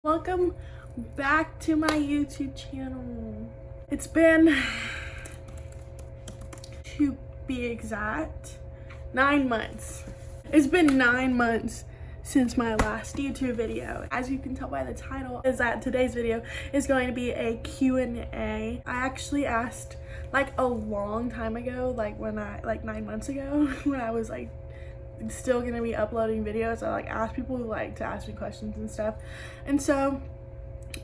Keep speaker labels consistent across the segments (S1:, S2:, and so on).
S1: Welcome back to my YouTube channel. It's been, to be exact, 9 months. It's been 9 months since my last YouTube video. As you can tell by the title, is that today's video is going to be a Q&A. I actually asked like a long time ago, like 9 months ago, when I was like still gonna be uploading videos. I asked people who like to ask me questions and stuff, and so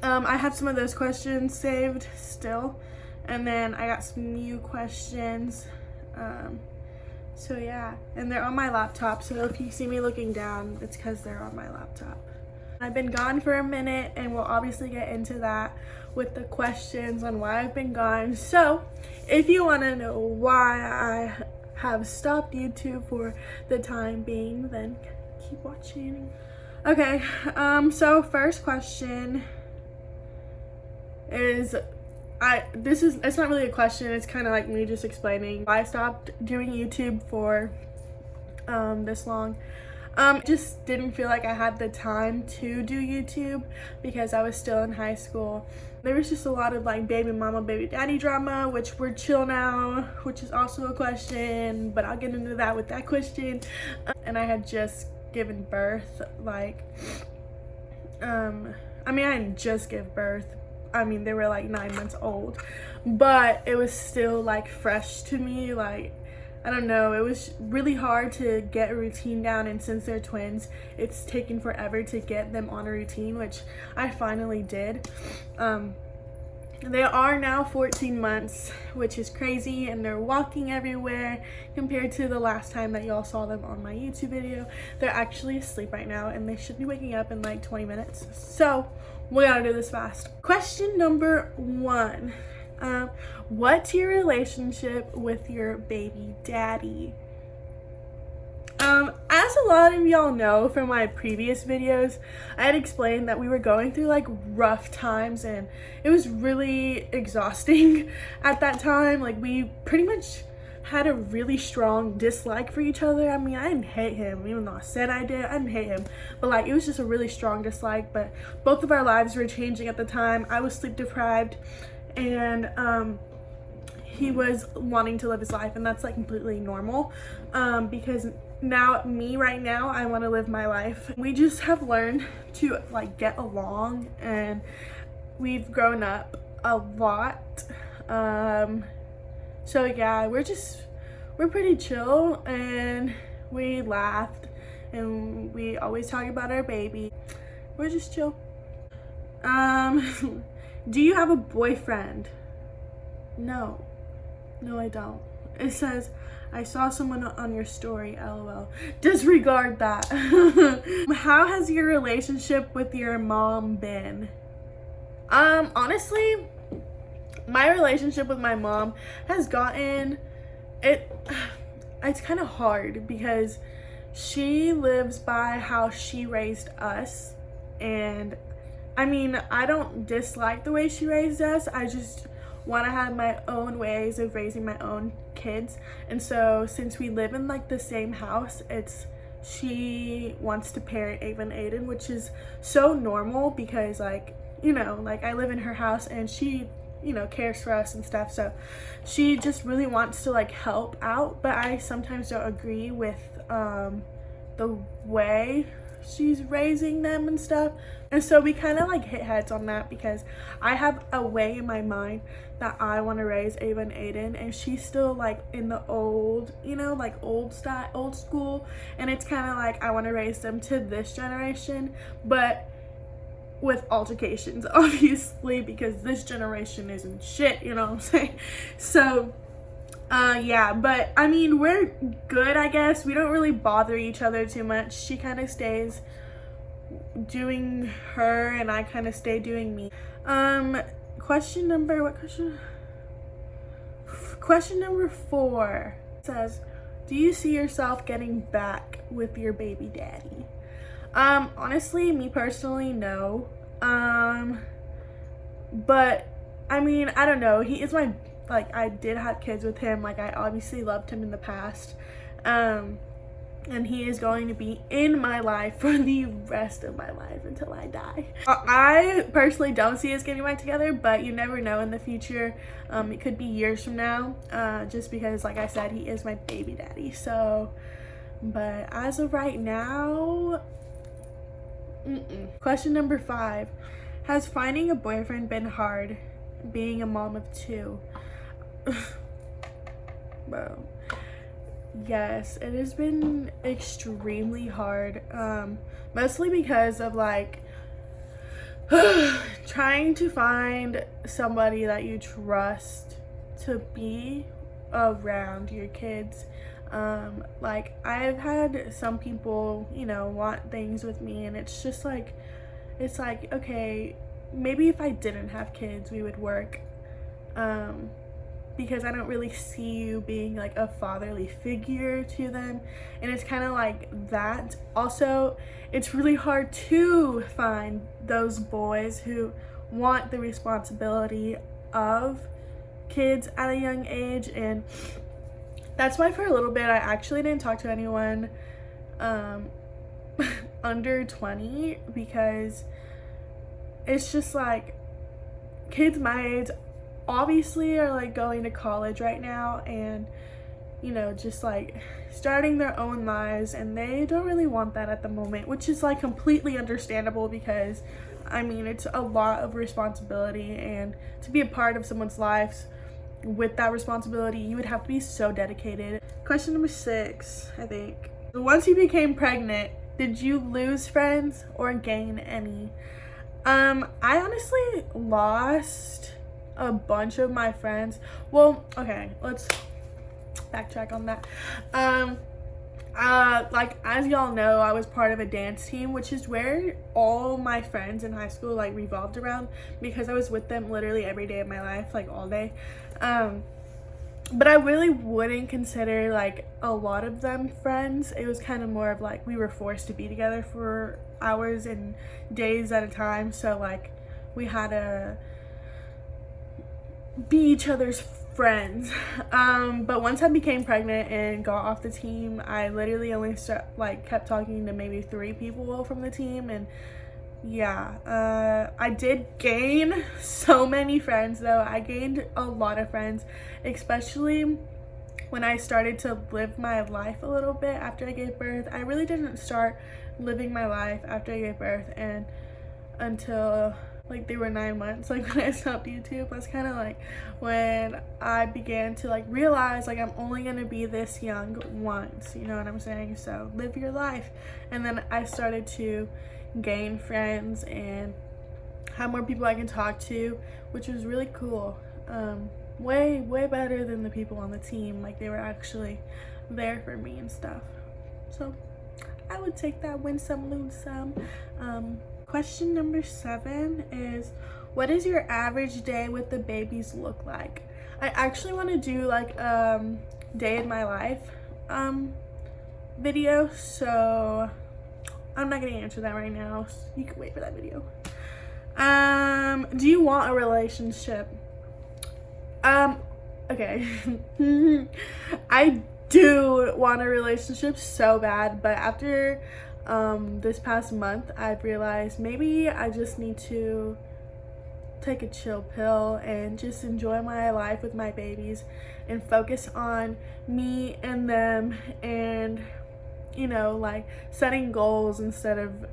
S1: I have some of those questions saved still, and then I got some new questions, so yeah, and they're on my laptop, so if you see me looking down, it's because they're on my laptop. I've been gone for a minute, and we'll obviously get into that with the questions on why I've been gone. So if you want to know why I have stopped YouTube for the time being, then keep watching. Okay, so first question is, it's not really a question, it's kind of like me just explaining why I stopped doing YouTube for this long. Just didn't feel like I had the time to do YouTube because I was still in high school. There was just a lot of like baby mama, baby daddy drama, which we're chill now, which is also a question, but I'll get into that with that question. And I had just given birth, like, I mean, I didn't just give birth. I mean, they were like 9 months old, but it was still like fresh to me. Like, I don't know, it was really hard to get a routine down, and since they're twins, it's taken forever to get them on a routine, which I finally did. They are now 14 months, which is crazy, and they're walking everywhere compared to the last time that y'all saw them on my YouTube video. They're actually asleep right now, and they should be waking up in like 20 minutes. So we gotta do this fast. Question number 1. What's your relationship with your baby daddy? As a lot of y'all know from my previous videos, I had explained that we were going through like rough times, and it was really exhausting at that time. Like, we pretty much had a really strong dislike for each other. I mean, I didn't hate him, even though I said I did. I didn't hate him, but like, it was just a really strong dislike. But both of our lives were changing at the time. I was sleep deprived, and he was wanting to live his life, and that's like completely normal, because right now I want to live my life. We just have learned to like get along, and we've grown up a lot. So yeah, we're pretty chill, and we laughed, and we always talk about our baby. We're just chill. Do you have a boyfriend? No, I don't. It says, I saw someone on your story, LOL. Disregard that. How has your relationship with your mom been? Honestly, my relationship with my mom has gotten, it's kind of hard because she lives by how she raised us, and I mean, I don't dislike the way she raised us. I just want to have my own ways of raising my own kids. And so since we live in like the same house, she wants to parent Ava and Ayden, which is so normal because like, you know, like I live in her house, and she, you know, cares for us and stuff. So she just really wants to like help out, but I sometimes don't agree with the way she's raising them and stuff. And so we kind of like hit heads on that because I have a way in my mind that I want to raise Ava and Ayden, and she's still like in the old, you know, like old style, old school, and it's kind of like I want to raise them to this generation, but with altercations, obviously, because this generation isn't shit, you know what I'm saying? So yeah, but I mean, we're good, I guess. We don't really bother each other too much. She kind of stays doing her, and I kind of stay doing me. Question number 4 says, do you see yourself getting back with your baby daddy? Honestly, me personally, no. But I mean, I don't know, he is my, like, I did have kids with him, like I obviously loved him in the past, and he is going to be in my life for the rest of my life until I die. I personally don't see us getting back together, but you never know in the future. It could be years from now, just because, like I said, he is my baby daddy. So, but as of right now, Question number 5. Has finding a boyfriend been hard, being a mom of 2? Bro. Yes, it has been extremely hard, mostly because of like trying to find somebody that you trust to be around your kids. Like I've had some people, you know, want things with me, and it's just like, it's like, okay, maybe if I didn't have kids we would work, because I don't really see you being like a fatherly figure to them, and it's kind of like that. Also, it's really hard to find those boys who want the responsibility of kids at a young age, and that's why for a little bit I actually didn't talk to anyone under 20, because it's just like kids my age obviously are like going to college right now, and you know, just like starting their own lives, and they don't really want that at the moment, which is like completely understandable, because I mean, it's a lot of responsibility, and to be a part of someone's lives with that responsibility, you would have to be so dedicated. Question number 6, I think. Once you became pregnant, did you lose friends or gain any? I honestly lost a bunch of my friends. Well, okay, let's backtrack on that. Like, as y'all know, I was part of a dance team, which is where all my friends in high school like revolved around, because I was with them literally every day of my life, like all day. But I really wouldn't consider like a lot of them friends. It was kind of more of like we were forced to be together for hours and days at a time, so like we had to be each other's friends. But once I became pregnant and got off the team, I literally only kept talking to maybe 3 people from the team, and yeah, I did gain so many friends though. I gained a lot of friends, especially when I started to live my life a little bit after I gave birth. I really didn't start living my life after I gave birth and until like they were 9 months, like when I stopped YouTube. That's kind of like when I began to like realize like I'm only gonna be this young once, you know what I'm saying? So live your life. And then I started to gain friends and have more people I can talk to, which was really cool. Way better than the people on the team. Like they were actually there for me and stuff. So I would take that, win some, lose some. Question number 7 is, what does your average day with the babies look like? I actually want to do like day in my life video, so I'm not gonna answer that right now. You can wait for that video. Do you want a relationship? Okay. I do want a relationship so bad, but after this past month, I've realized maybe I just need to take a chill pill and just enjoy my life with my babies and focus on me and them, and you know, like setting goals instead of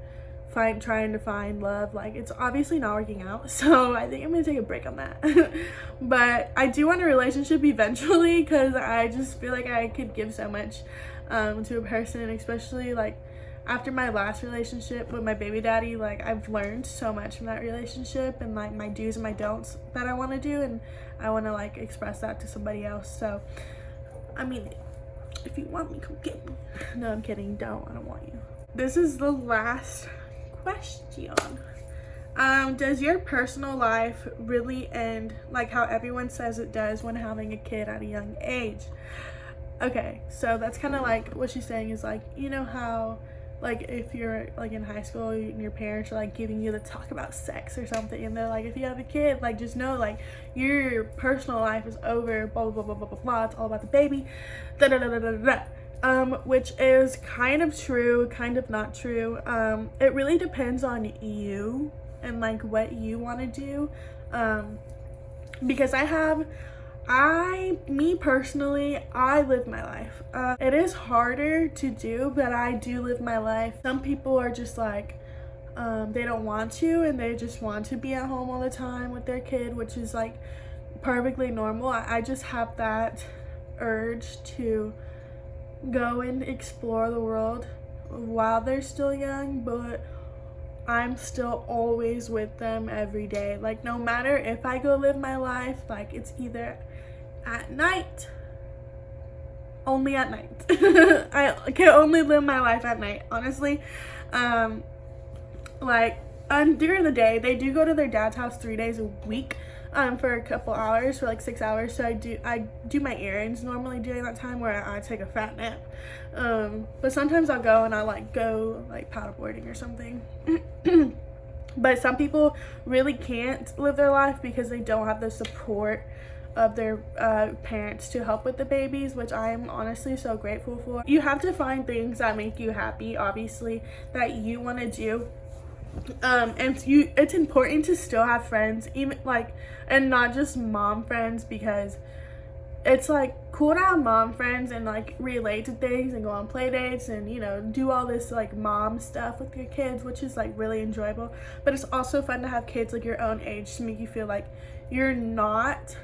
S1: trying to find love. Like it's obviously not working out, so I think I'm gonna take a break on that. But I do want a relationship eventually, because I just feel like I could give so much to a person, especially like after my last relationship with my baby daddy. Like I've learned so much from that relationship, and like my do's and my don'ts that I want to do, and I want to like express that to somebody else. So I mean, if you want me, come get me. No, I'm kidding. I don't want you. This is the last question. Does your personal life really end like how everyone says it does when having a kid at a young age? Okay, so that's kind of like what she's saying is like, you know how like if you're like in high school and your parents are like giving you the talk about sex or something, and they're like, if you have a kid, like just know like your personal life is over, blah blah blah blah blah blah blah, it's all about the baby, da da da da da da. which is kind of true, kind of not true. It really depends on you and like what you want to do. Because me personally, I live my life. It is harder to do, but I do live my life. Some people are just like, they don't want to, and they just want to be at home all the time with their kid, which is like perfectly normal. I just have that urge to go and explore the world while they're still young, but I'm still always with them every day. Like, no matter if I go live my life, like, it's either at night, only at night. I can only live my life at night, honestly. During the day, they do go to their dad's house 3 days a week, for a couple hours, for like 6 hours. So I do my errands normally during that time, where I take a fat nap. But sometimes I'll go and I go paddleboarding or something. But some people really can't live their life because they don't have the support of their parents to help with the babies, which I am honestly so grateful for. You have to find things that make you happy, obviously, that you want to do. And it's important to still have friends, even and not just mom friends, because it's cool to have mom friends and relate to things and go on play dates and do all this mom stuff with your kids, which is really enjoyable. But it's also fun to have kids your own age to make you feel like you're not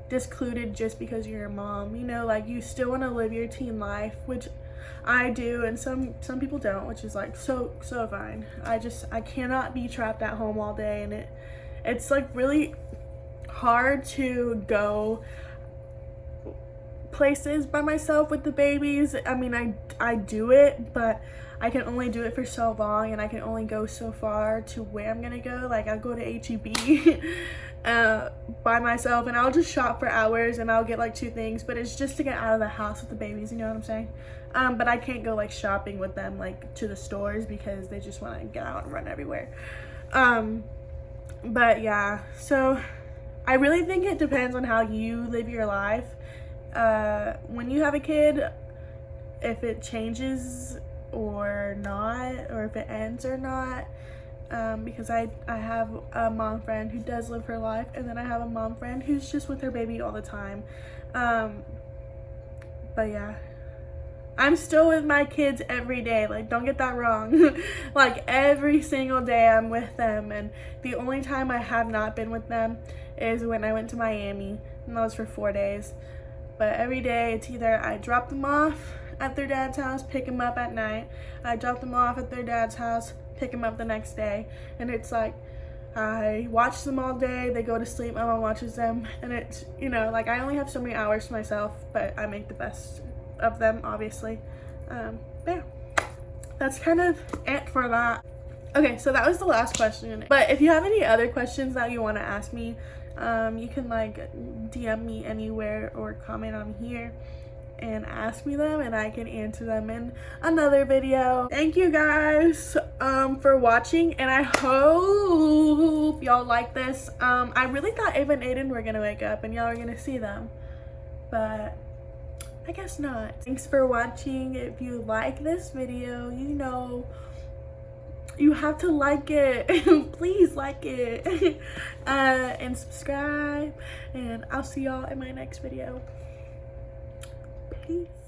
S1: discluded just because you're a mom. You still want to live your teen life, which I do, and some people don't, which is so fine. I cannot be trapped at home all day, and it's really hard to go places by myself with the babies. I mean, I do it, but I can only do it for so long, and I can only go so far to where I'm gonna go. I'll go to H-E-B by myself, and I'll just shop for hours, and I'll get 2 things, but it's just to get out of the house with the babies, you know what I'm saying? But I can't go shopping with them to the stores because they just want to get out and run everywhere. But yeah, so I really think it depends on how you live your life. When you have a kid, if it changes or not, or if it ends or not. Because I have a mom friend who does live her life, and then I have a mom friend who's just with her baby all the time. But yeah, I'm still with my kids every day. Don't get that wrong. Every single day I'm with them, and the only time I have not been with them is when I went to Miami, and that was for 4 days. But every day it's either I drop them off at their dad's house, pick them up at night, I drop them off at their dad's house, pick them up the next day, and it's I watch them all day, they go to sleep, my mom watches them, and it's I only have so many hours to myself, but I make the best of them, obviously. But yeah, that's kind of it for that. Okay, so that was the last question, but if you have any other questions that you want to ask me, you can DM me anywhere or comment on here and ask me them, and I can answer them in another video. Thank you guys for watching, and I hope y'all like this. I really thought Ava and Ayden were gonna wake up and y'all are gonna see them, but I guess not. Thanks for watching. If you like this video, you have to like it. Please like it. And subscribe, and I'll see y'all in my next video. Peace.